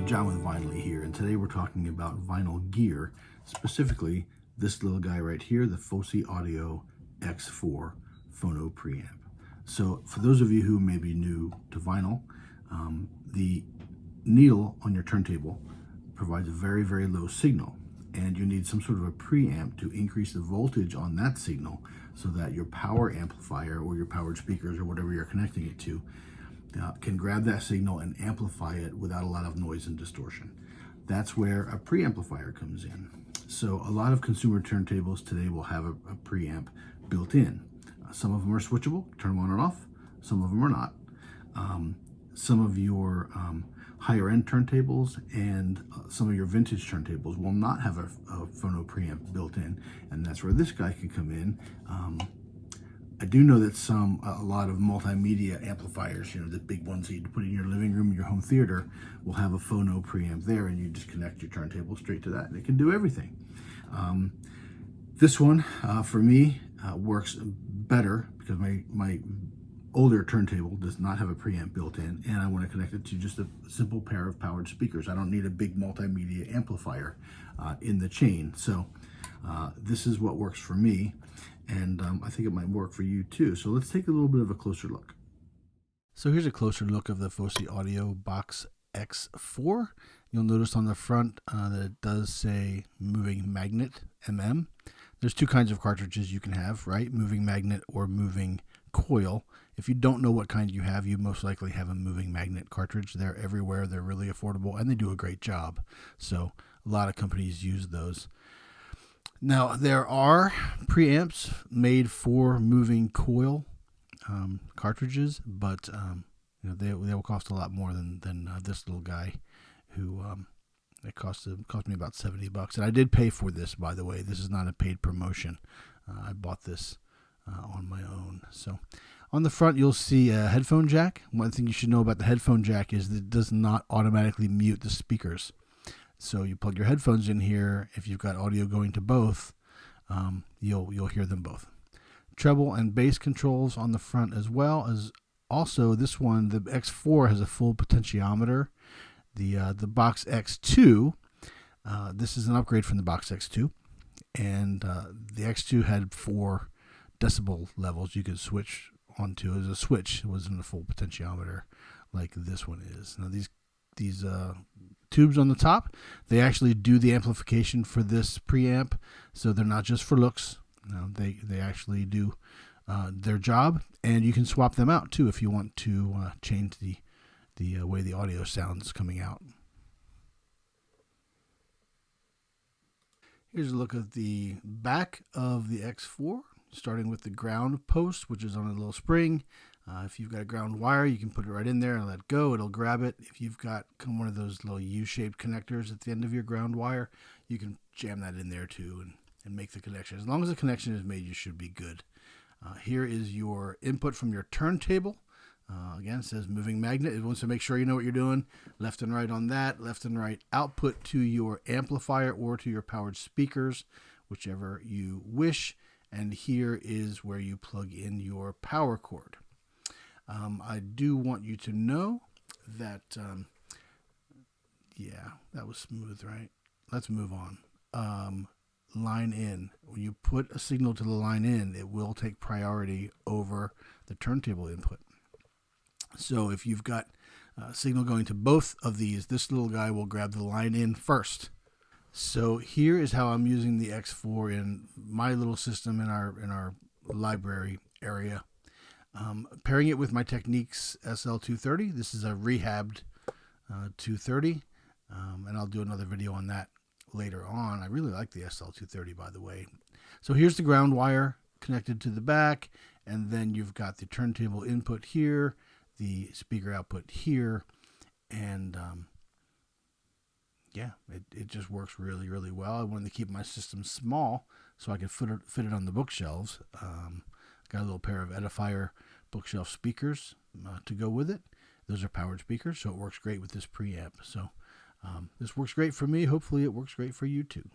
John with Vinyl here, and today we're talking about vinyl gear, specifically this little guy right here, the Fosi Audio X4 Phono preamp. So for those of you who may be new to vinyl, the needle on your turntable provides a very, very low signal, and you need some sort of a preamp to increase the voltage on that signal so that your power amplifier or your powered speakers or whatever you're connecting it to can grab that signal and amplify it without a lot of noise and distortion. That's where a preamplifier comes in. So a lot of consumer turntables today will have a preamp built in. Some of them are switchable, turn them on and off. Some of them are not. Some of your higher end turntables and some of your vintage turntables will not have a phono preamp built in, and that's where this guy can come in. I do know that a lot of multimedia amplifiers, the big ones that you put in your living room, your home theater, will have a phono preamp there, and you just connect your turntable straight to that, and it can do everything. This one, for me, works better because my older turntable does not have a preamp built in, and I want to connect it to just a simple pair of powered speakers. I don't need a big multimedia amplifier in the chain. So this is what works for me, and I think it might work for you too. So let's take a little bit of a closer look. So here's a closer look of the Fosi Audio Box X4. You'll notice on the front that it does say moving magnet MM. There's two kinds of cartridges you can have, right? Moving magnet or moving coil. If you don't know what kind you have, you most likely have a moving magnet cartridge. They're everywhere. They're really affordable, and they do a great job. So a lot of companies use those. Now, there are preamps made for moving coil cartridges, but they will cost a lot more than this little guy, who it cost me about $70. And I did pay for this, by the way. This is not a paid promotion. I bought this on my own. So on the front, you'll see a headphone jack. One thing you should know about the headphone jack is that it does not automatically mute the speakers. So you plug your headphones in here. If you've got audio going to both, you'll hear them both. Treble and bass controls on the front, as well as also this one. The X4 has a full potentiometer. The Box X2, this is an upgrade from the Box X2, and the X2 had 4 decibel levels you could switch onto. As a switch, it wasn't a full potentiometer like this one is. Now these tubes on the top, they actually do the amplification for this preamp, so they're not just for looks. They actually do their job, and you can swap them out too if you want to change the way the audio sounds coming out. Here's a look at the back of the X4, starting with the ground post, which is on a little spring. If you've got a ground wire, you can put it right in there and let go. It'll grab it. If you've got one of those little U-shaped connectors at the end of your ground wire, you can jam that in there too and make the connection. As long as the connection is made, you should be good. Here is your input from your turntable. Again, it says moving magnet. It wants to make sure you know what you're doing. Left and right on that. Left and right output to your amplifier or to your powered speakers, whichever you wish. And here is where you plug in your power cord. I do want you to know that, yeah, that was smooth, right? Let's move on. Line in. When you put a signal to the line in, it will take priority over the turntable input. So if you've got a signal going to both of these, this little guy will grab the line in first. So here is how I'm using the X4 in my little system in our library area. Pairing it with my Technics SL230. This is a rehabbed 230, and I'll do another video on that later on. I really like the SL230, by the way. So here's the ground wire connected to the back, and then you've got the turntable input here, the speaker output here, and yeah, it just works really, really well. I wanted to keep my system small so I could fit it on the bookshelves. Got a little pair of Edifier bookshelf speakers to go with it. Those are powered speakers, so it works great with this preamp. So this works great for me. Hopefully it works great for you too.